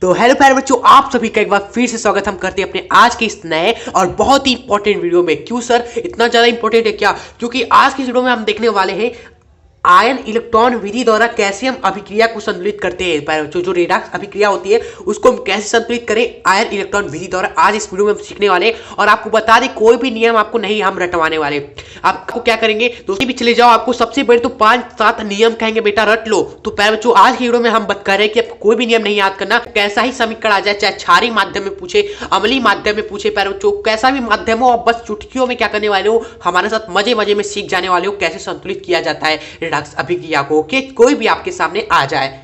तो हेलो प्यारे बच्चों, आप सभी का एक बार फिर से स्वागत हम करते हैं अपने आज के इस नए और बहुत ही इंपॉर्टेंट वीडियो में। क्यों सर इतना ज्यादा इंपॉर्टेंट है क्या? क्योंकि आज की वीडियो में हम देखने वाले हैं आयन इलेक्ट्रॉन विधि द्वारा कैसे हम अभिक्रिया को संतुलित करते हैं। प्यारे बच्चों, जो रेडॉक्स अभिक्रिया होती है उसको हम कैसे संतुलित करें आयन इलेक्ट्रॉन विधि द्वारा, आज इस वीडियो में हम सीखने वाले हैं। और आपको बता दें, कोई भी नियम आपको नहीं हम रटवाने वाले। आपको क्या करेंगे दोस्तों, भी चले जाओ, आपको सबसे पहले तो 5-7 नियम कहेंगे बेटा रट लो। तो प्यारे बच्चों, आज की वीडियो में हम बात कर रहे हैं कि आपको कोई भी नियम नहीं याद करना, कैसा ही समीकरण आ जाए, चाहे क्षारीय माध्यम में पूछे, अम्लीय माध्यम में पूछे, प्यारे बच्चों कैसा भी माध्यम हो, आप बस चुटकियों में क्या करने वाले हो, हमारे साथ मजे मजे में सीख जाने वाले हो कैसे संतुलित किया जाता है रेडॉक्स अभिक्रिया को। ओके, कोई भी आपके सामने आ जाए।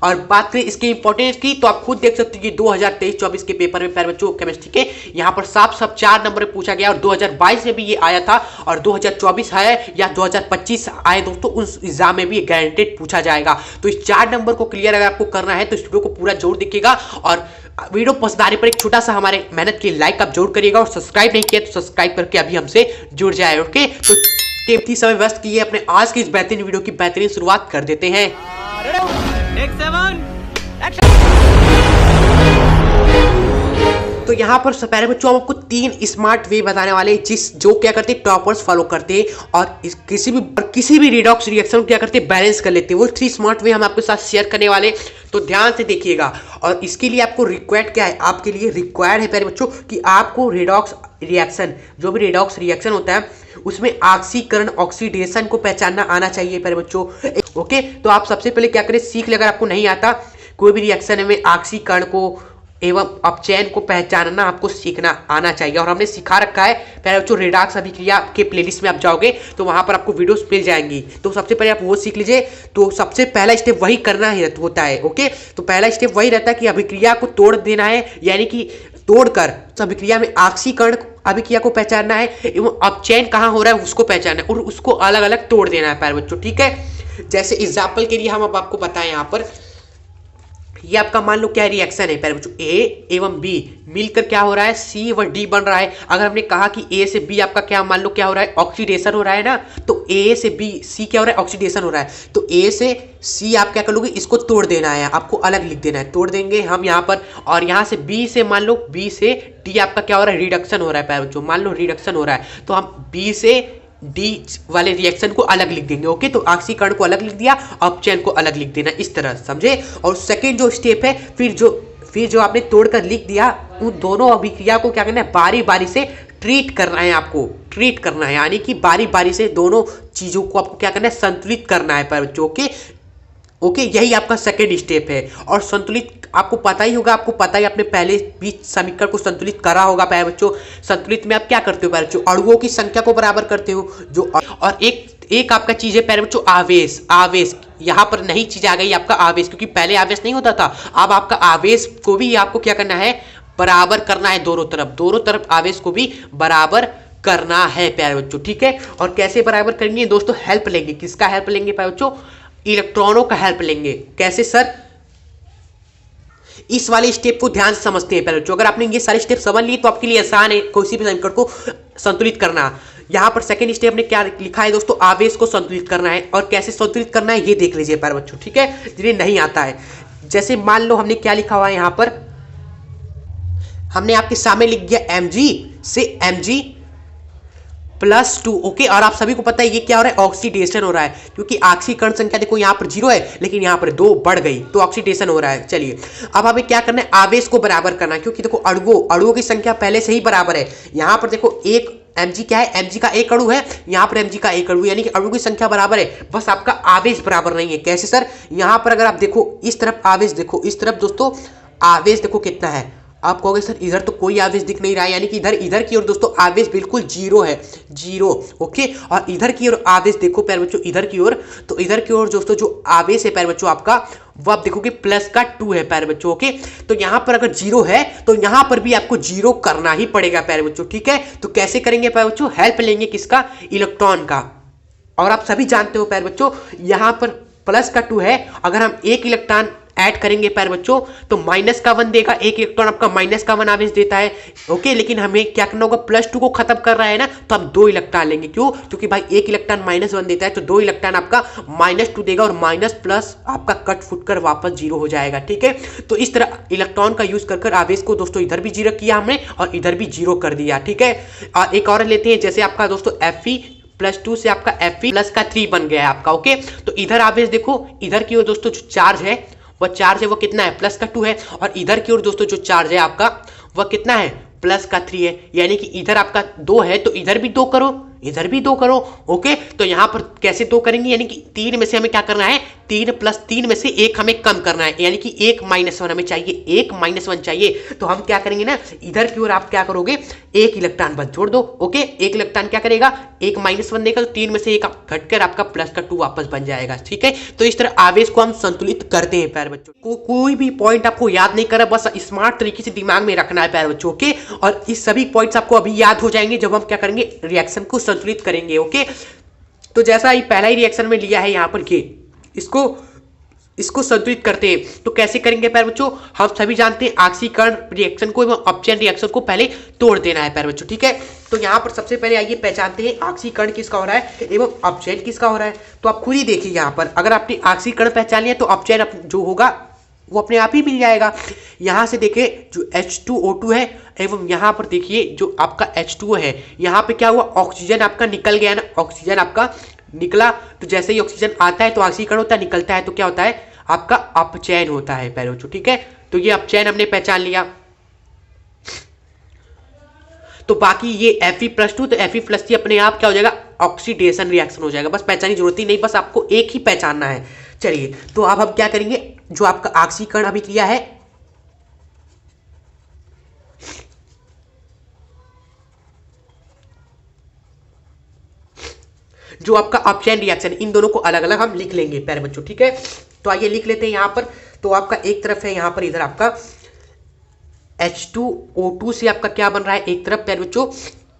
और बात करें इसके इंपॉर्टेंस की, तो आप खुद देख सकते हैं कि 2023-24 के पेपर में प्यारे बच्चों केमिस्ट्री के यहाँ पर साफ 4 नंबर पूछा गया, और 2022 में भी ये आया था, और 2024 है या 2025 आए दोस्तों, उस एग्जाम में भी गारंटेड पूछा जाएगा। तो इस 4 नंबर को क्लियर अगर आपको करना है तो इस वीडियो को पूरा जरूर देखिएगा। और वीडियो पसंद आने पर एक छोटा सा हमारे मेहनत की लाइक आप जरूर करिएगा, और सब्सक्राइब नहीं किया तो सब्सक्राइब करके अभी हमसे जुड़ जाए। ओके, तो कीमती समय व्यस्त किए अपने आज की इस बेहतरीन वीडियो की बेहतरीन शुरुआत कर देते हैं। तो यहाँ पर प्यारे बच्चों, हम आपको 3 स्मार्ट वे बताने वाले हैं जो क्या करते हैं टॉपर्स फॉलो करते हैं, और किसी भी रिडॉक्स रिएक्शन क्या करते हैं बैलेंस कर लेते हैं। वो 3 स्मार्ट वे हम आपके साथ शेयर करने वाले, तो ध्यान से देखिएगा। और इसके लिए आपको रिक्वायर्ड क्या है, आपके लिए रिक्वायर्ड है प्यारे बच्चों कि आपको रिडॉक्स रिएक्शन, जो भी रिडॉक्स रिएक्शन होता है उसमें ऑक्सीकरण ऑक्सीडेशन को पहचानना आना चाहिए प्यारे बच्चों। ओके, तो आप सबसे पहले क्या करें, सीख ले। अगर आपको नहीं आता कोई भी रिएक्शन में ऑक्सीकरण को एवं अपचयन को पहचानना आपको सीखना आना चाहिए, और हमने सिखा रखा है प्यारे बच्चों। रेडॉक्स अभिक्रिया के प्लेलिस्ट में आप जाओगे तो वहां पर आपको वीडियोस मिल जाएंगी, तो सबसे पहले आप वो सीख लीजिए। तो सबसे पहला स्टेप वही करना ही होता है। ओके, तो पहला स्टेप वही रहता है कि अभिक्रिया को तोड़ देना है, यानी कि तोड़कर अभिक्रिया में ऑक्सीकरण अभिक्रिया को पहचानना है एवं अपचयन कहाँ हो रहा है उसको पहचानना है, और उसको अलग अलग तोड़ देना है प्यारे बच्चों। ठीक है, जैसे एग्जाम्पल के लिए हम अब आपको बताएं, यहाँ पर ये आपका मान लो क्या रिएक्शन है प्यारे बच्चों, ए एवं बी मिलकर क्या हो रहा है, सी व डी बन रहा है। अगर हमने कहा कि ए से बी आपका क्या मान लो क्या हो रहा है, ऑक्सीडेशन हो रहा है ना, तो ए से बी सी क्या हो रहा है, ऑक्सीडेशन हो रहा है। तो ए से सी आप क्या कर लोगे, इसको तोड़ देना है, आपको अलग लिख देना है, तोड़ देंगे हम यहाँ पर। और यहाँ से बी से मान लो बी से डी आपका क्या हो रहा है, रिडक्शन हो रहा है प्यारे बच्चों, मान लो रिडक्शन हो रहा है, तो हम बी से डी वाले रिएक्शन को अलग लिख देंगे। ओके, तो ऑक्सीकरण को अलग लिख दिया, अपचयन को अलग लिख देना, इस तरह समझे। और सेकेंड जो स्टेप है, फिर जो आपने तोड़कर लिख दिया, उन दोनों अभिक्रिया को क्या करना है, बारी बारी से ट्रीट करना है, आपको ट्रीट करना है, यानी कि बारी बारी से दोनों चीजों को आपको क्या करना है, संतुलित करना है प्यारे बच्चों। ओके, यही आपका सेकेंड स्टेप है। और संतुलित आपको पता ही होगा, आपको पता ही, आपने पहले भी समीकरण को संतुलित करा होगा प्यारे बच्चों। संतुलित में आप क्या करते हो प्यारे बच्चों, अणुओं की संख्या को बराबर करते हो, जो और एक आपका चीज है प्यारे बच्चों, आवेश। आवेश यहाँ पर नई चीज आ गई आपका आवेश, क्योंकि पहले आवेश नहीं होता था, अब आपका आवेश को भी आपको क्या करना है, बराबर करना है, दोनों तरफ आवेश को भी बराबर करना है प्यारे बच्चों। ठीक है, और कैसे बराबर करेंगे दोस्तों, हेल्प लेंगे, किसका हेल्प लेंगे प्यारे बच्चों, इलेक्ट्रॉनों का हेल्प लेंगे। कैसे सर, इस वाले स्टेप को ध्यान से समझते हैं पहले। अगर आपने ये सारे स्टेप समझ लिए तो आपके लिए आसान है कोई भी समीकरण को संतुलित करना। यहां पर सेकंड स्टेप ने क्या लिखा है दोस्तों, आवेश को संतुलित करना है, और कैसे संतुलित करना है ये देख लीजिए प्यारे बच्चों। ठीक है, जिन्हें नहीं आता है, जैसे मान लो हमने क्या लिखा हुआ है, यहां पर हमने आपके सामने लिख दिया Mg से Mg +2। ओके, और आप सभी को पता है ये क्या हो रहा है, ऑक्सीडेशन हो रहा है, क्योंकि ऑक्सीकरण संख्या देखो यहाँ पर 0 है, लेकिन यहाँ पर 2 बढ़ गई, तो ऑक्सीडेशन हो रहा है। चलिए, अब हमें क्या करना है, आवेश को बराबर करना है, क्योंकि देखो अणुओं की संख्या पहले से ही बराबर है। यहाँ पर देखो एक Mg क्या है, Mg का एक अणु है, यहाँ पर Mg का एक अणु, यानी कि अणु की संख्या बराबर है, बस आपका आवेश बराबर नहीं है। कैसे सर, यहाँ पर अगर आप देखो इस तरफ आवेश देखो, इस तरफ दोस्तों आवेश देखो कितना है, आप कहोगे सर इधर तो कोई आवेश दिख नहीं रहा है, यानी कि इधर की ओर दोस्तों आवेश बिल्कुल 0 है, 0। ओके, और इधर की ओर आवेश देखो प्यारे बच्चों, इधर की ओर, तो इधर की ओर दोस्तों जो आवेश है प्यारे बच्चों आपका, वो आप देखोगे +2 है प्यारे बच्चों। ओके, तो यहाँ पर अगर 0 है तो यहाँ पर भी आपको 0 करना ही पड़ेगा प्यारे बच्चों। ठीक है, तो कैसे करेंगे प्यारे बच्चों, हेल्प लेंगे किसका, इलेक्ट्रॉन का। और आप सभी जानते हो प्यारे बच्चों, यहाँ पर +2 है, अगर हम एक इलेक्ट्रॉन ऐड करेंगे प्यारे बच्चों तो -1 देगा, एक इलेक्ट्रॉन आपका -1 आवेश देता है। ओके, लेकिन हमें क्या करना होगा, +2 को खत्म कर रहा है ना, तो हम 2 इलेक्ट्रॉन लेंगे। क्यों? क्योंकि भाई एक इलेक्ट्रॉन -1 देता है तो 2 इलेक्ट्रॉन आपका -2 देगा और माइनस प्लस आपका कट फुट कर वापस 0 हो जाएगा। ठीक है, तो इस तरह इलेक्ट्रॉन का यूज कर आवेश को दोस्तों इधर भी 0 किया हमने और इधर भी 0 कर दिया। ठीक है, और एक और लेते हैं, जैसे आपका दोस्तों Fe+2 से आपका Fe+3 बन गया है आपका। ओके, तो इधर आवेश देखो, इधर की ओर दोस्तों जो चार्ज है वो कितना है, +2 है, और इधर की ओर दोस्तों जो चार्ज है आपका वह कितना है, +3 है। यानी कि इधर आपका 2 है तो इधर भी 2 करो, इधर भी 2 करो। ओके, तो यहां पर कैसे 2 करेंगे, यानी कि 3 में से हमें क्या करना है, 3 + 3 में से 1 हमें कम करना है, यानी कि 1 -1 हमें चाहिए, 1 -1 चाहिए। तो हम क्या करेंगे ना, इधर की ओर आप क्या करोगे, 1 इलेक्ट्रॉन बस जोड़ दो। ओके, 1 इलेक्ट्रॉन क्या करेगा, 1 -1 देगा, तो 3 में से 1 घटकर आपका +2 वापस बन जाएगा। ठीक है, तो इस तरह आवेश को हम संतुलित करते हैं प्यारे बच्चों। कोई भी पॉइंट आपको याद नहीं करा, बस स्मार्ट तरीके से दिमाग में रखना है प्यारे बच्चों। ओके, और इस सभी पॉइंट्स आपको अभी याद हो जाएंगे जब हम क्या करेंगे, रिएक्शन को संतुलित करेंगे। ओके, तो जैसा ही पहला ही रिएक्शन में लिया है यहां पर ये, इसको संतुलित करते हैं तो कैसे करेंगे प्यारे बच्चों, हम सभी जानते हैं ऑक्सीकरण रिएक्शन को एवं अपचयन रिएक्शन को पहले तोड़ देना है प्यारे बच्चों। ठीक है, तो यहां पर सबसे पहले आइए पहचानते हैं ऑक्सीकरण किसका हो रहा है एवं अपचयन किसका हो रहा है। तो आप खुद ही देखिए, यहां पर अगर आपने ऑक्सीकरण पहचान लिया तो अपचयन जो होगा वो अपने आप ही मिल जाएगा। यहां से देखिए जो H2O2 है एवं यहां पर देखिए जो आपका H2O है, यहां पे क्या हुआ, ऑक्सीजन आपका निकल गया ना, ऑक्सीजन आपका निकला, तो जैसे ही ऑक्सीजन आता है तो ऑक्सीकरण होता है, निकलता है तो क्या होता है, आपका अपचयन होता है प्यारे बच्चों। ठीक है, तो ये अपचयन हमने पहचान लिया। तो बाकी ये Fe+2 तो Fe+3 अपने आप क्या हो जाएगा, ऑक्सीडेशन रिएक्शन हो जाएगा। बस पहचानने की जरूरत ही नहीं, बस आपको एक ही पहचानना है। चलिए, तो अब हम क्या करेंगे, जो आपका ऑक्सीकरण अभी किया है, जो आपका अपचयन रिएक्शन, इन दोनों को अलग अलग हम लिख लेंगे प्यारे बच्चों। ठीक है, तो आइए लिख लेते हैं यहां पर। तो आपका एक तरफ है यहां पर, इधर आपका H2O2 से आपका क्या बन रहा है, एक तरफ प्यारे बच्चों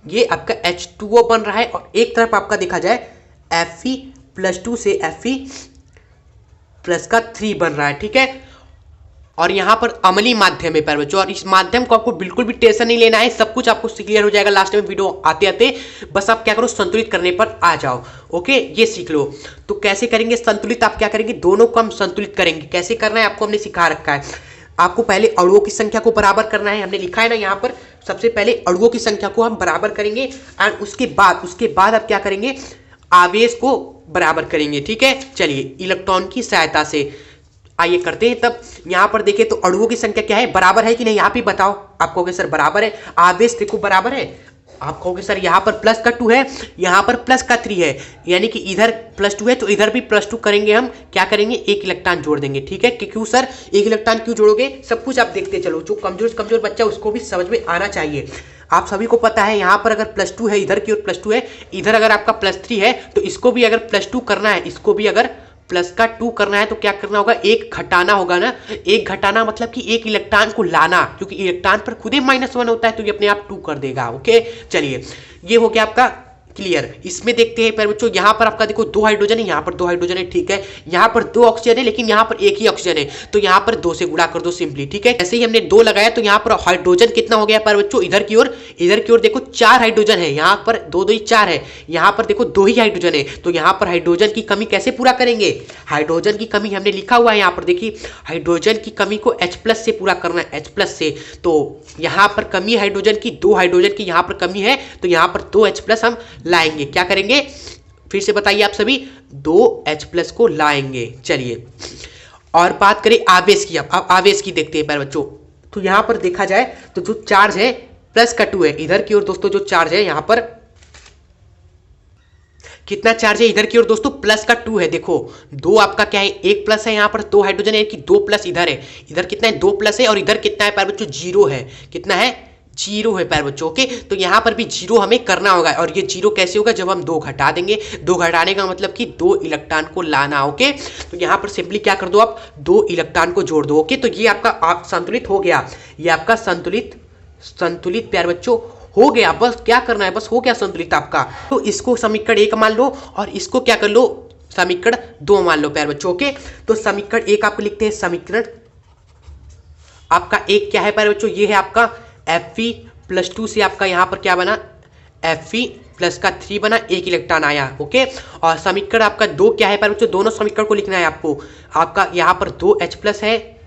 ये आपका H2O बन रहा है, और एक तरफ आपका देखा जाए Fe+2 से Fe+3 बन रहा है। ठीक है, और यहां पर अम्लीय माध्यम है प्यारे बच्चों, और इस माध्यम को आपको बिल्कुल भी टेंशन नहीं लेना है, सब कुछ आपको क्लियर हो जाएगा लास्ट में वीडियो आते आते। बस आप क्या करो, संतुलित करने पर आ जाओ। ओके, ये सीख लो। तो कैसे करेंगे संतुलित, आप क्या करेंगे, दोनों को हम संतुलित करेंगे। कैसे करना है आपको हमने सिखा रखा है। आपको पहले अणुओं की संख्या को बराबर करना है, हमने लिखा है ना यहाँ पर, सबसे पहले अणुओं की संख्या को हम बराबर करेंगे एंड उसके बाद आप क्या करेंगे, आवेश को बराबर करेंगे। ठीक है, चलिए इलेक्ट्रॉन की सहायता से आइए करते हैं। तब यहां पर देखें तो अणुओं की संख्या क्या है, बराबर है कि नहीं, आप ही बताओ। आप कहोगे सर बराबर है, आवेश देखो बराबर है, आप कहोगे सर यहाँ पर +2 है, यहाँ पर +3 है, यानी कि इधर +2 है तो इधर भी +2 करेंगे। हम क्या करेंगे, 1 इलेक्ट्रॉन जोड़ देंगे। ठीक है, क्यों सर 1 इलेक्ट्रॉन क्यों जोड़ोगे, सब कुछ आप देखते चलो, जो कमजोर बच्चा उसको भी समझ में आना चाहिए। आप सभी को पता है यहाँ पर अगर +2 है, इधर की ओर +2 है, इधर अगर आपका +3 है, तो इसको भी अगर +2 करना है, इसको भी अगर +2 करना है तो क्या करना होगा, 1 घटाना होगा ना। 1 घटाना मतलब कि 1 इलेक्ट्रॉन को लाना, क्योंकि इलेक्ट्रॉन पर खुद ही -1 होता है तो ये अपने आप 2 कर देगा। ओके, चलिए ये हो गया आपका क्लियर। इसमें देखते हैं प्यारे बच्चों, यहाँ पर आपका देखो 2 हाइड्रोजन है, यहाँ पर 2 हाइड्रोजन है। ठीक है, यहाँ पर 2 ऑक्सीजन है, लेकिन यहाँ पर 1 ही ऑक्सीजन है, तो यहाँ पर 2 से गुणा कर दो सिंपली। ठीक है, ऐसे ही हमने 2 लगाया तो यहाँ पर हाइड्रोजन कितना हो गया प्यारे बच्चों, इधर की ओर देखो 4 हाइड्रोजन है, यहाँ पर 2 2 4 है, यहाँ पर देखो 2 ही हाइड्रोजन है, तो यहाँ पर हाइड्रोजन की कमी कैसे पूरा करेंगे, हाइड्रोजन की कमी हमने लिखा हुआ है यहाँ पर, देखिए हाइड्रोजन की कमी को H+ से पूरा करना है, H+ से। तो यहाँ पर कमी हाइड्रोजन की, 2 हाइड्रोजन की यहाँ पर कमी है, तो यहाँ पर 2 H+ हम लाएंगे। क्या करेंगे, फिर से बताइए आप सभी, 2 H+ को लाएंगे। चलिए और बात करें आवेश की, अब आवेश की देखते हैं प्यारे बच्चों। तो यहां पर देखा जाए तो जो चार्ज है +2 है, इधर की ओर दोस्तों जो चार्ज है यहां पर कितना चार्ज है, इधर की ओर दोस्तों +2 है। देखो 2 आपका क्या है, 1 प्लस है, यहाँ पर 2 हाइड्रोजन है कि 2 प्लस इधर है, इधर कितना है 2 प्लस है, और इधर कितना है प्यारे बच्चों 0 है, कितना है 0 है प्यारे बच्चों। ओके, तो यहाँ पर भी 0 हमें करना होगा, और ये 0 कैसे होगा, जब हम 2 घटा देंगे। 2 घटाने का मतलब कि 2 इलेक्ट्रॉन को लाना। ओके, तो यहाँ पर सिंपली क्या कर दो आप, 2 इलेक्ट्रॉन को जोड़ दो। ओके, तो ये आपका संतुलित हो गया, ये आपका संतुलित प्यारे बच्चों हो गया। बस क्या करना है, बस हो गया संतुलित आपका। तो इसको समीकरण 1 मान लो और इसको क्या कर लो समीकरण 2 मान लो प्यारे बच्चों। ओके, तो समीकरण 1 आपको लिखते हैं, समीकरण आपका 1 क्या है प्यारे बच्चों, ये है आपका Fe+2 से आपका यहाँ पर क्या बना, Fe प्लस का 3 बना, एक इलेक्ट्रॉन आया। ओके, और समीकरण आपका 2 क्या है प्यारे बच्चों, दोनों समीकरण को लिखना है आपको। आपका यहाँ पर 2H+ है,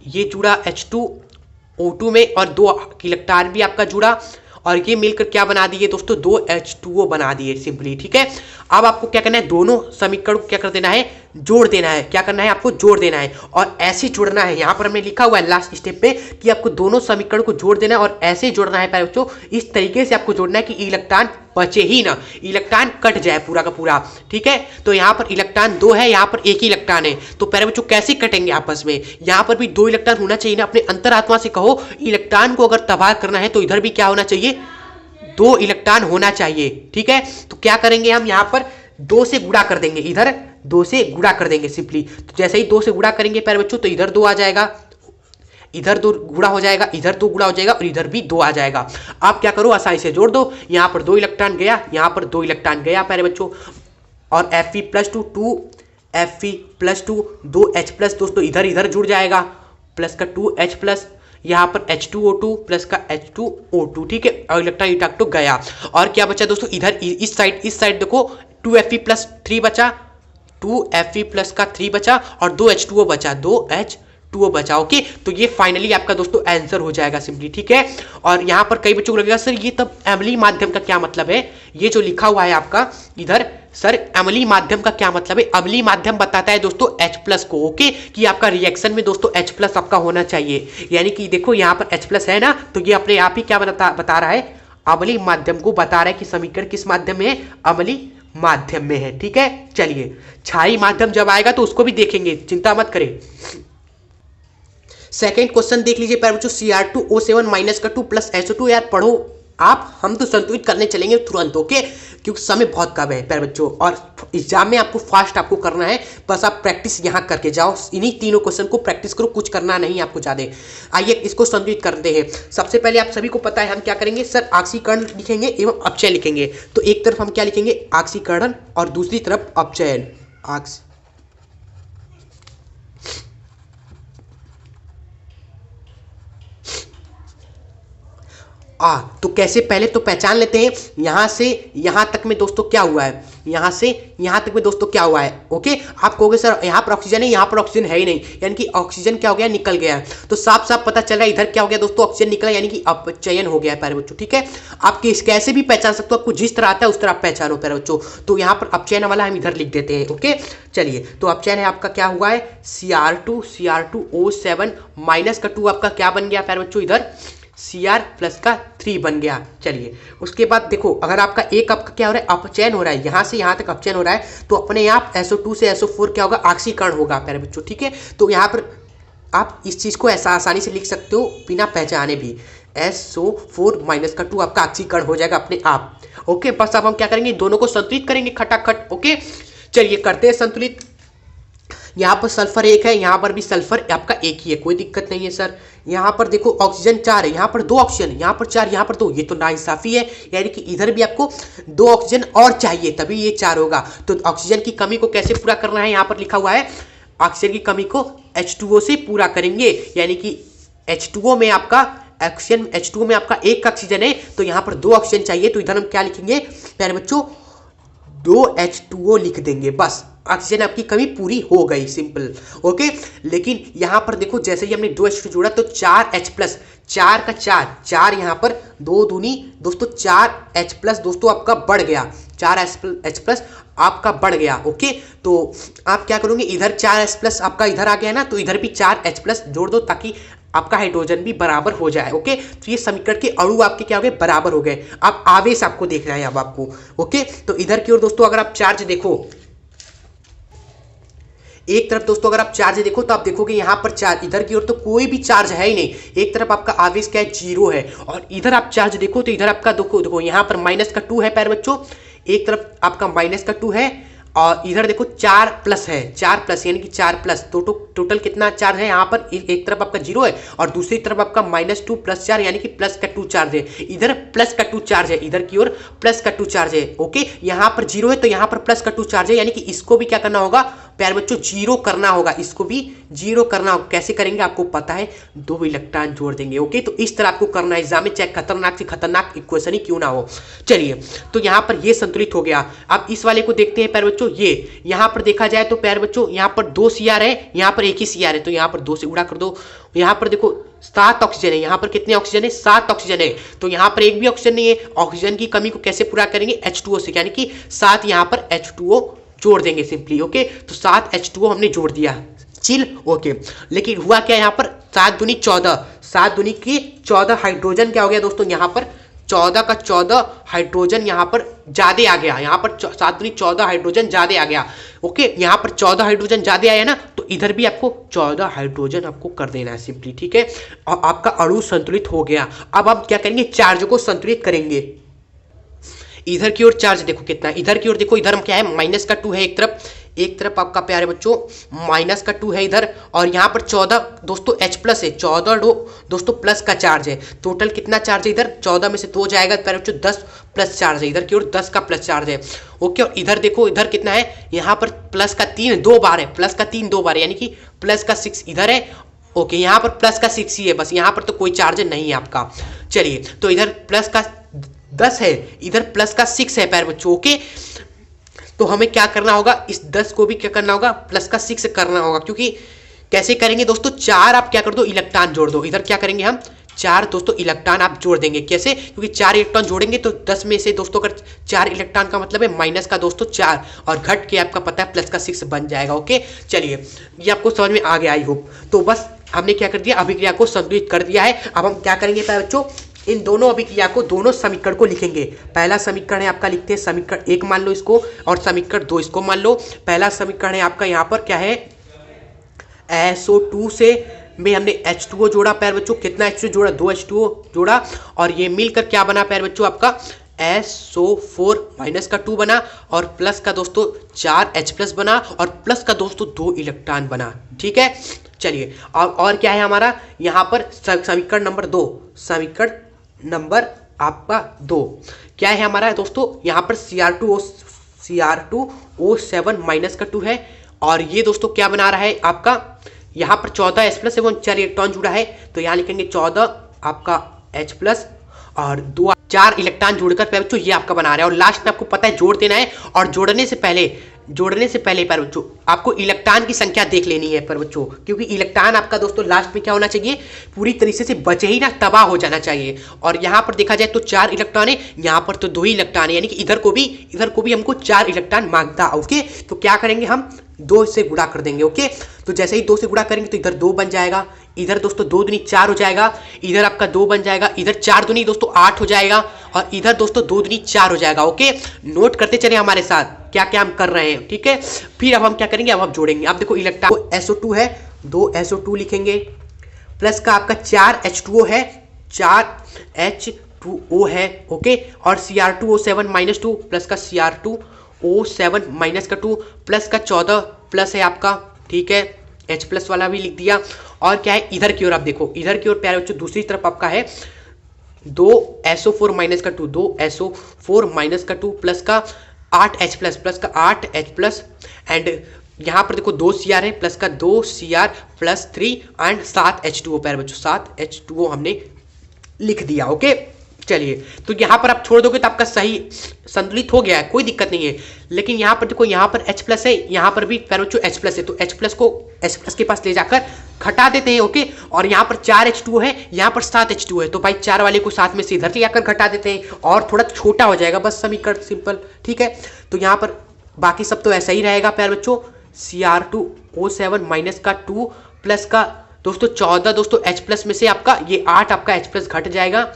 ये जुड़ा H2O2 में और 2 इलेक्ट्रॉन भी आपका जुड़ा, और ये मिलकर क्या बना दिए दोस्तों, 2H2O बना दिए सिंपली। ठीक है, अब आपको क्या करना है, दोनों समीकरण को क्या कर देना है, जोड़ देना है। क्या करना है, आपको जोड़ देना है और ऐसे जोड़ना है। यहाँ पर हमने लिखा हुआ है लास्ट स्टेप पे कि आपको दोनों समीकरण को जोड़ देना है और ऐसे जोड़ना है प्यारे बच्चों, इस तरीके से आपको जोड़ना है कि इलेक्ट्रॉन बचे ही ना, इलेक्ट्रॉन कट जाए पूरा का पूरा। ठीक है, तो यहाँ पर इलेक्ट्रॉन 2 है, यहाँ पर एक ही इलेक्ट्रॉन है, तो प्यारे बच्चों कैसे कटेंगे आपस में, यहाँ पर भी 2 इलेक्ट्रॉन होना चाहिए ना। अपने अंतरात्मा से कहो, इलेक्ट्रॉन को अगर तबाह करना है तो इधर भी क्या होना चाहिए, 2 इलेक्ट्रॉन होना चाहिए। ठीक है, तो क्या करेंगे हम, यहाँ पर 2 से गुणा कर देंगे, इधर 2 से गुणा कर देंगे सिंपली। तो जैसे ही 2 से गुणा करेंगे प्यारे बच्चों, तो इधर 2 आ जाएगा, इधर 2 गुणा हो जाएगा, इधर 2 गुणा हो जाएगा और इधर भी 2 आ जाएगा। आप क्या करो, आसानी से जोड़ दो। यहाँ पर 2 इलेक्ट्रॉन गया, यहाँ पर 2 इलेक्ट्रॉन गया प्यारे बच्चों, और Fe+2 Fe+2 2H+ दोस्तों इधर इधर जुड़ जाएगा, प्लस का 2H+, यहाँ पर H2O2 प्लस का H2O2। ठीक है, और इलेक्ट्रॉन इलेक्ट्रॉन गया, और क्या बचा दोस्तों, इधर इस साइड देखो 2Fe+3 बचा, 2Fe+ का 3 बचा और 2H2O बचा, 2H2O बचा। ओके, तो ये फाइनली आपका दोस्तों आंसर हो जाएगा सिंपली। ठीक है, और यहाँ पर कई बच्चों को लगेगा सर ये तब अम्लीय माध्यम का क्या मतलब है, ये जो लिखा हुआ है आपका इधर, सर अम्लीय माध्यम का क्या मतलब है, अम्लीय माध्यम बताता है दोस्तों H+ को। ओके, कि आपका रिएक्शन में दोस्तों H+ आपका होना चाहिए, यानी कि देखो यहाँ पर H+ है ना, तो ये अपने आप ही क्या बता रहा है, अम्लीय माध्यम को बता रहा है कि समीकरण किस माध्यम में है, अम्लीय माध्यम में है। ठीक है, चलिए क्षारीय माध्यम जब आएगा तो उसको भी देखेंगे, चिंता मत करें। सेकंड क्वेश्चन देख लीजिए प्यारे बच्चों, Cr2O7 -2 प्लस SO2। यार पढ़ो आप, हम तो संतुलित करने चलेंगे तुरंत। ओके, क्योंकि समय बहुत कम है प्यारे बच्चों, और एग्जाम में आपको फास्ट आपको करना है, बस आप प्रैक्टिस यहाँ करके जाओ, इन्हीं तीनों क्वेश्चन को प्रैक्टिस करो, कुछ करना नहीं आपको ज़्यादा। आइए इसको संतुलित करते हैं। सबसे पहले आप सभी को पता है हम क्या करेंगे, सर ऑक्सीकरण लिखेंगे एवं अपचयन लिखेंगे। तो एक तरफ हम क्या लिखेंगे, ऑक्सीकरण, और दूसरी तरफ अपचयन। तो कैसे, पहले तो पहचान लेते हैं, यहां से यहां तक में दोस्तों क्या हुआ है, यहां से यहां तक में दोस्तों क्या हुआ है। ओके, आप कहोगे सर यहां पर ऑक्सीजन है, यहां पर ऑक्सीजन है ही नहीं, यानी कि ऑक्सीजन क्या हो गया, निकल गया। तो साफ साफ पता चल रहा है इधर क्या हो गया दोस्तों, ऑक्सीजन निकला, यानी कि अपचयन हो गया है प्यारे बच्चों। ठीक है, आप कैसे भी पहचान सकते हो, आपको जिस तरह आता है उस तरह आप पहचानो प्यारे बच्चों। तो यहाँ पर अपचयन वाला हम इधर लिख देते हैं। ओके, चलिए, तो अपचयन है आपका क्या हुआ है, Cr2O7 -2 आपका क्या बन गया प्यारे बच्चों, इधर Cr+3 बन गया। चलिए, उसके बाद देखो, अगर आपका आपका क्या हो रहा है, अपचयन हो रहा है, यहाँ से यहाँ तक अपचयन हो रहा है, तो अपने आप SO2 से SO4 क्या होगा, ऑक्सीकरण होगा प्यारे बच्चों। ठीक है, तो यहाँ पर आप इस चीज़ को ऐसा आसानी से लिख सकते हो बिना पहचाने भी, SO4 -2 आपका ऑक्सीकरण हो जाएगा अपने आप। ओके, बस अब हम क्या करेंगे, दोनों को संतुलित करेंगे खटाखट। ओके, चलिए करते हैं संतुलित। यहाँ पर सल्फर 1 है, यहाँ पर भी सल्फर आपका 1 ही है, कोई दिक्कत नहीं है सर। यहाँ पर देखो ऑक्सीजन 4 है, यहाँ पर 2 ऑक्सीजन, यहाँ पर 4, यहाँ पर 2, ये तो नाइंसाफी है, यानी कि इधर भी आपको 2 ऑक्सीजन और चाहिए तभी ये 4 होगा। तो ऑक्सीजन की कमी को कैसे पूरा करना है, यहाँ पर लिखा हुआ है, ऑक्सीजन की कमी को H2O से पूरा करेंगे, यानी कि H2O में आपका ऑक्सीजन, H2O में आपका 1 ऑक्सीजन है, तो यहाँ पर 2 ऑक्सीजन चाहिए, तो इधर हम क्या लिखेंगे प्यारे बच्चों, 2H2O लिख देंगे, बस ऑक्सीजन आपकी कमी पूरी हो गई, सिंपल। ओके, लेकिन यहाँ पर देखो जैसे ही हमने 2H2 जोड़ा तो 4H+, 4 का 4 यहाँ पर 2 दूनी दोस्तों 4H+ दोस्तों आपका बढ़ गया, 4H+ आपका बढ़ गया। ओके, तो आप क्या करोगे, इधर 4H+ आपका इधर आ गया ना, तो इधर भी 4H+ जोड़ दो ताकि आपका हाइड्रोजन भी बराबर हो जाए। ओके, तो ये समीकरण के अणु आपके क्या हो गए, बराबर हो गए। अब आवेश आपको देखना है अब आपको। ओके, तो इधर की ओर दोस्तों अगर आप चार्ज देखो, एक तरफ दोस्तों अगर आप चार्ज देखो तो आप देखोगे यहाँ पर चार्ज, इधर की ओर तो कोई भी चार्ज है ही नहीं, एक तरफ आपका आवेश क्या है, 0 है, और इधर आप चार्ज देखो तो इधर आपका देखो यहाँ पर -2 है प्यारे बच्चों, एक तरफ आपका -2 है और इधर देखो 4 प्लस है, 4 प्लस यानी कि 4 प्लस, तो टोटल कितना चार्ज है यहाँ पर, एक तरफ आपका 0 है और दूसरी तरफ आपका -2 + 4 यानी कि प्लस का 2 चार्ज है। इधर प्लस का 2 चार्ज है, इधर की ओर प्लस का 2 चार्ज है। ओके, यहाँ पर 0 है तो यहाँ पर प्लस का 2 चार्ज है, यानी कि इसको भी क्या करना होगा प्यारे बच्चों, 0 करना होगा, इसको भी 0 करना होगा। कैसे करेंगे आपको पता है, 2 इलेक्ट्रॉन जोड़ देंगे। ओके, तो इस तरह आपको करना है एग्जाम में, चाहे खतरनाक से खतरनाक इक्वेशन ही क्यों ना हो। चलिए, तो यहाँ पर ये संतुलित हो गया। अब इस वाले को देखते हैं प्यारे बच्चों, ये यहाँ पर देखा जाए तो प्यारे बच्चों यहाँ पर 2 CR है, यहाँ पर एक ही CR है, तो यहाँ पर 2 से गुणा कर दो। यहाँ पर देखो 7 ऑक्सीजन है, यहाँ पर कितने ऑक्सीजन है, 7 ऑक्सीजन है, तो यहाँ पर एक भी ऑक्सीजन नहीं है। ऑक्सीजन की कमी को कैसे पूरा करेंगे, H2O से, यानी कि 7 यहाँ पर H2O जोड़ देंगे सिंपली। ओके, तो 7 H2O हमने जोड़ दिया, चिल। ओके, लेकिन हुआ क्या यहाँ पर, 7 दूनी 14, 7 दूनी की 14 हाइड्रोजन क्या हो गया दोस्तों, यहाँ पर 14 का 14 हाइड्रोजन यहाँ पर ज्यादा आ गया, यहाँ पर 7 दूनी 14 हाइड्रोजन ज्यादा आ गया। ओके, यहाँ पर 14 हाइड्रोजन ज्यादा आया ना, तो इधर भी आपको 14 हाइड्रोजन आपको कर देना है सिंपली, ठीक है। और आपका अणु संतुलित हो गया। अब आप क्या करेंगे, चार्ज को संतुलित करेंगे। इधर की ओर चार्ज देखो कितना है, इधर की ओर देखो, इधर क्या है -2 है एक तरफ आपका प्यारे बच्चों -2 है इधर, और यहाँ पर 14 दोस्तों H+ है, 14 दोस्तों प्लस का चार्ज है। टोटल कितना चार्ज है इधर, 14 में से 2 जाएगा प्यारे बच्चों, 10 प्लस चार्ज है, इधर की ओर 10 का प्लस चार्ज है। ओके, और इधर देखो, इधर कितना है, यहाँ पर प्लस का 3 2 बार है, प्लस का 3 2 बार है, यानी कि प्लस का 6 इधर है। ओके, यहाँ पर प्लस का 6 ही है बस, यहाँ पर तो कोई चार्ज नहीं है आपका। चलिए, तो इधर प्लस का 10 है, इधर प्लस का 6 है प्यारे बच्चों। ओके, तो हमें क्या करना होगा, इस 10 को भी क्या करना होगा, प्लस का 6 करना होगा, क्योंकि कैसे करेंगे दोस्तों, 4 आप क्या कर दो, इलेक्ट्रॉन जोड़ दो। इधर क्या करेंगे हम, 4 दोस्तों इलेक्ट्रॉन आप जोड़ देंगे। कैसे, क्योंकि 4 इलेक्ट्रॉन जोड़ेंगे तो 10 में से दोस्तों अगर 4 इलेक्ट्रॉन का मतलब है माइनस का दोस्तों 4, और घट के आपका पता है प्लस का 6 बन जाएगा। ओके, चलिए, ये आपको समझ में आ गया आई होप। तो बस हमने क्या कर दिया, अभिक्रिया को संतुलित कर दिया है। अब हम क्या करेंगे बच्चों, इन दोनों अभिक्रिया को, दोनों समीकरण को लिखेंगे। पहला समीकरण है आपका, लिखते हैं समीकरण 1 मान लो इसको, और समीकरण 2 इसको मान लो। पहला समीकरण है आपका यहाँ पर क्या है, SO2 से में हमने H2O जोड़ा प्यारे बच्चों, कितना H2O जोड़ा, 2 H2O जोड़ा, और ये मिलकर क्या बना प्यारे बच्चों, आपका SO4 - का 2 बना, और प्लस का दोस्तों 4 H+ बना, और प्लस का दोस्तों 2 इलेक्ट्रॉन बना। ठीक है, चलिए, और क्या है हमारा यहाँ पर समीकरण नंबर 2, समीकरण नंबर आपका 2 क्या है हमारा दोस्तों, यहाँ पर CR2O7 - का 2 है, और ये दोस्तों क्या बना रहा है आपका, यहाँ पर 14 H+ एवं 4 इलेक्ट्रॉन जुड़ा है, तो यहाँ लिखेंगे 14 आपका H+ और 4 इलेक्ट्रॉन जोड़कर प्यारे बच्चों ये आपका बना रहा है। और लास्ट में आपको पता है जोड़ देना है, और जोड़ने से पहले प्यारे बच्चों आपको इलेक्ट्रॉन की संख्या देख लेनी है प्यारे बच्चों, क्योंकि इलेक्ट्रॉन आपका दोस्तों लास्ट में क्या होना चाहिए, पूरी तरीके से बचे ही ना, तबाह हो जाना चाहिए। और यहाँ पर देखा जाए तो 4 इलेक्ट्रॉन है, यहाँ पर तो 2 ही इलेक्ट्रॉन है, यानी कि इधर को भी हमको 4 इलेक्ट्रॉन मांगता। ओके, तो क्या करेंगे हम, 2 से गुणा कर देंगे। ओके, तो जैसे ही 2 से गुणा करेंगे तो इधर 2 बन जाएगा, इधर दोस्तों 2 दूनी 4 हो जाएगा, इधर आपका 2 बन जाएगा, इधर 4 दूनी दोस्तों 8 हो जाएगा, और इधर दोस्तों 2 दूनी 4 हो जाएगा। ओके, नोट करते चले हमारे साथ क्या क्या हम कर रहे हैं। ठीक है, फिर अब हम क्या करेंगे, अब हम जोड़ेंगे। अब देखो इलेक्ट्रॉन SO2 है, 2 SO2 लिखेंगे, प्लस का आपका 4 H2O है, 4 H2O है। ओके, और CR2O7 - 2 प्लस का CR2O7 - का 2 प्लस का 14 प्लस है आपका। ठीक है, H+ वाला भी लिख दिया। और क्या है इधर की ओर, आप देखो इधर की ओर प्यारे बच्चों दूसरी तरफ आपका है 2 SO4 - का 2, 2 SO4 - का 2 प्लस का 8 H+, प्लस का 8 H+, एंड यहाँ पर देखो 2 CR है, प्लस का 2 CR + 3 एंड 7 H2O प्यारे बच्चों, 7 H2O हमने लिख दिया। ओके, चलिए, तो यहाँ पर आप छोड़ दोगे तो आपका सही संतुलित हो गया है, कोई दिक्कत नहीं है। लेकिन यहाँ पर देखो, यहाँ पर H+ है, यहाँ पर भी प्यारे बच्चों H+ है, तो H+ को H+ के पास ले जाकर घटा देते हैं। ओके, और यहाँ पर 4 H2O है, यहाँ पर 7 H2O है, तो भाई 4 वाले को साथ में से इधर ले जाकर घटा देते हैं, और थोड़ा छोटा हो जाएगा बस समीकरण, सिंपल। ठीक है, तो यहाँ पर बाकी सब तो ऐसा ही रहेगा प्यारे बच्चों, CR2O7 - का 2 प्लस का दोस्तों 14 दोस्तों H+ में से आपका ये 8 आपका H+ घट जाएगा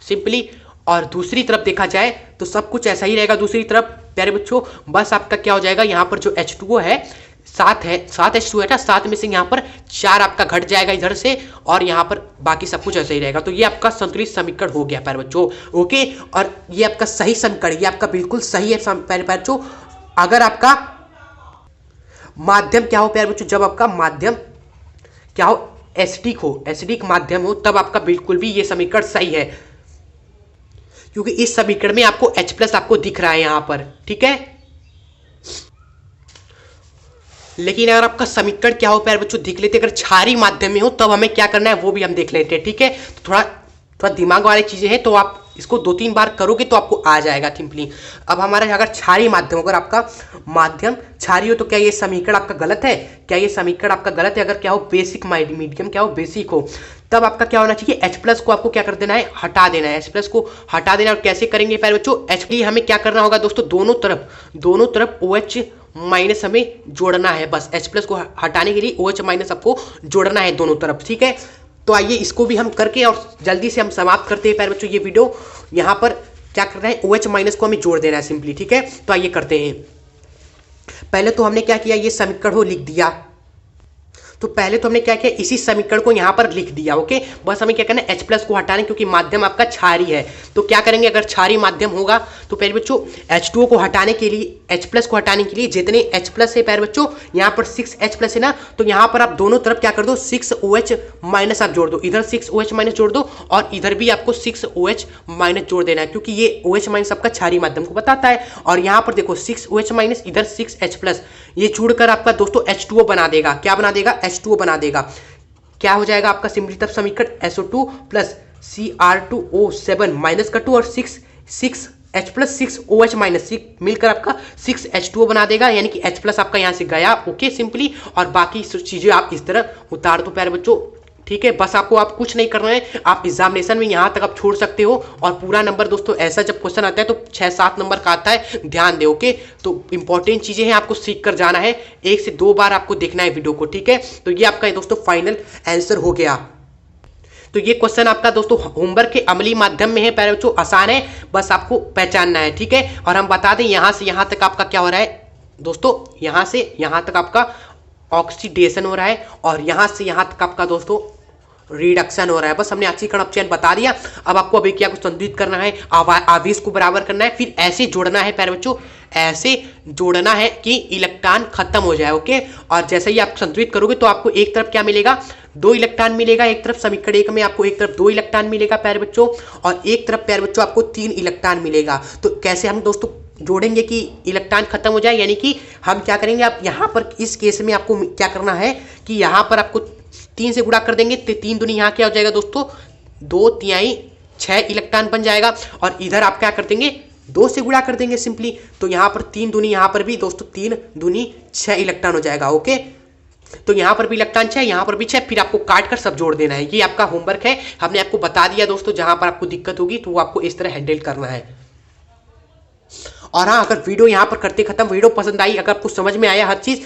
सिंपली। और दूसरी तरफ देखा जाए तो सब कुछ ऐसा ही रहेगा दूसरी तरफ प्यारे बच्चों, बस आपका क्या हो जाएगा, यहाँ पर जो H2O है 7 H2O है ना, 7 में से यहाँ पर 4 आपका घट जाएगा इधर से, और यहाँ पर बाकी सब कुछ ऐसा ही रहेगा। तो ये आपका संतुलित समीकरण हो गया प्यारे बच्चों। ओके, और ये आपका सही समीकरण, ये आपका बिल्कुल सही है प्यारे बच्चों। अगर आपका माध्यम क्या हो प्यारे बच्चों, जब आपका माध्यम क्या हो, एसिडिक हो, एसिडिक माध्यम हो, तब आपका बिल्कुल भी ये समीकरण सही है, क्योंकि इस समीकरण में आपको H+ आपको दिख रहा है यहां पर, ठीक है। लेकिन अगर आपका समीकरण क्या हो प्यारे बच्चों देख लेते, अगर क्षारीय माध्यम में हो तब हमें क्या करना है वो भी हम देख लेते हैं, ठीक है। तो थोड़ा दिमाग वाली चीजें हैं, तो आप इसको 2-3 बार करोगे तो आपको आ जाएगा सिंपली। अब हमारा अगर क्षारीय माध्यम, अगर आपका माध्यम क्षारीय हो तो क्या ये समीकरण आपका गलत है, क्या ये समीकरण आपका गलत है। अगर क्या हो बेसिक मीडियम क्या हो बेसिक हो, तब आपका क्या होना चाहिए, H+ को आपको क्या कर देना है, हटा देना है, H+ को हटा देना है। और कैसे करेंगे प्यारे बच्चों, H हमें क्या करना होगा दोस्तों, दोनों तरफ OH- हमें जोड़ना है, बस H+ को हटाने के लिए OH- आपको जोड़ना है दोनों तरफ, ठीक है। तो आइए इसको भी हम करके और जल्दी से हम समाप्त करते हैं प्यारे बच्चों ये वीडियो। यहाँ पर क्या करना है, OH- को हमें जोड़ देना है सिंपली, ठीक है। तो आइए करते हैं। पहले तो हमने क्या किया, ये समीकरण लिख दिया, तो पहले तो हमने क्या किया, इसी समीकरण को यहां पर लिख दिया, ओके। बस हमें क्या करना है, H+ को हटाना, क्योंकि माध्यम आपका क्षारीय है। तो क्या करेंगे, अगर क्षारीय माध्यम होगा तो प्यारे बच्चों H2O को हटाने के लिए, H+ को हटाने के लिए जितने H+ है प्यारे बच्चों, यहाँ पर 6H+ है ना, तो यहाँ पर आप दोनों तरफ क्या कर दो, 6OH- आप जोड़ दो, इधर 6OH- जोड़ दो और इधर भी आपको 6OH- जोड़ देना है, क्योंकि ये OH- आपका क्षारीय माध्यम को बताता है। और यहाँ पर देखो 6OH- इधर 6H+, ये जुड़कर आपका दोस्तों H2O बना देगा, क्या बना देगा, H2O बना देगा। क्या हो जाएगा आपका सिंपली तब समीकरण, SO2 + Cr2O7 माइनस का 2 और 6H+ 6OH- मिलकर आपका 6H2O बना देगा, यानी कि H+ आपका यहां से गया, ओके सिंपली। और बाकी चीजें आप इस तरह उतार दो प्यारे बच्चों, ठीक है। बस आपको आप कुछ नहीं करना है, आप एग्जामिनेशन में यहां तक आप छोड़ सकते हो। और पूरा नंबर दोस्तों ऐसा जब क्वेश्चन आता है तो 6-7 नंबर का आता है, ध्यान दे, ओके। तो इंपॉर्टेंट चीजें हैं, आपको सीख कर जाना है, 1 से 2 बार आपको देखना है वीडियो को, ठीक है। तो ये आपका दोस्तों फाइनल आंसर हो गया। तो ये क्वेश्चन आपका दोस्तों होमवर्क के अमली माध्यम में है प्यारे बच्चों, आसान है, बस आपको पहचानना है, ठीक है। और हम बता दें यहां से यहां तक आपका क्या हो रहा है दोस्तों, यहां से यहां तक आपका ऑक्सीडेशन हो रहा है और यहां से यहां तक आपका दोस्तों रिडक्शन हो रहा है। बस हमने ऑक्सीकरण अपचयन बता दिया। अब आपको अभिक्रिया को संतुलित करना है, आवेश को बराबर करना है, फिर ऐसे जोड़ना है प्यारे बच्चों, ऐसे जोड़ना है कि इलेक्ट्रॉन खत्म हो जाए, ओके। और जैसे ही आप संतुलित करोगे तो आपको एक तरफ क्या मिलेगा, 2 इलेक्ट्रॉन मिलेगा, एक तरफ समीकरण 1 में आपको एक तरफ 2 इलेक्ट्रॉन मिलेगा प्यारे बच्चों, और एक तरफ प्यारे बच्चों आपको 3 इलेक्ट्रॉन मिलेगा। तो कैसे हम दोस्तों जोड़ेंगे कि इलेक्ट्रॉन खत्म हो जाए, यानी कि हम क्या करेंगे, आप यहां पर इस केस में आपको क्या करना है कि यहां पर आपको 3 से गुणा कर देंगे, 3 दूनी यहाँ क्या हो जाएगा दोस्तों, 2×3 6 इलेक्ट्रॉन बन जाएगा। और इधर आप क्या कर देंगे, 2 से गुणा कर देंगे सिंपली, तो यहाँ पर 3 दूनी, यहाँ पर भी दोस्तों 3 दूनी 6 इलेक्ट्रॉन हो जाएगा, ओके। तो यहाँ पर भी इलेक्ट्रॉन 6, यहाँ पर भी 6, फिर आपको काट कर सब जोड़ देना है। ये आपका होमवर्क है, हमने आपको बता दिया दोस्तों, जहां पर आपको दिक्कत होगी तो वो आपको इस तरह हैंडल करना है। और हाँ, अगर वीडियो यहाँ पर करते खत्म, वीडियो पसंद आई, अगर आपको समझ में आया हर चीज,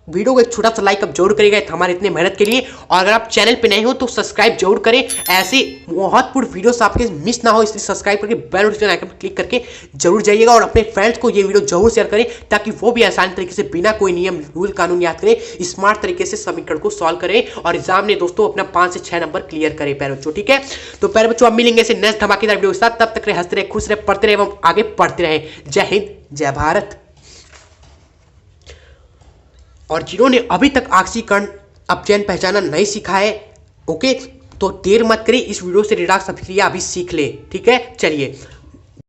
वीडियो को एक छोटा सा लाइक अब जरूर करेगा हमारे इतने मेहनत के लिए। और अगर आप चैनल पे नए हो तो सब्सक्राइब जरूर करें, ऐसे महत्वपूर्ण वीडियोस आपके मिस ना हो, इसलिए सब्सक्राइब करके बेल नोटिफिकेशन आइकन पर क्लिक करके जरूर जाइएगा। और अपने फ्रेंड्स को ये वीडियो जरूर शेयर करें, ताकि वो भी आसान तरीके से बिना कोई नियम रूल कानून याद करें, स्मार्ट तरीके से समीकरण को सॉल्व करें और एग्जाम में दोस्तों अपना 5 से 6 नंबर क्लियर करें प्यारे बच्चों, ठीक है। तो प्यारे बच्चों अब मिलेंगे ऐसे नेक्स्ट धमाकेदार वीडियो के साथ, तब तक रहे हंसते रहे, खुश रहे, पढ़ते रहे एवं आगे पढ़ते रहे। जय हिंद, जय भारत। और जिन्होंने अभी तक ऑक्सीकरण अपचयन पहचाना नहीं सीखा है, ओके, तो देर मत करिए, इस वीडियो से रिडॉक्स अभिक्रिया अभी सीख ले, ठीक है। चलिए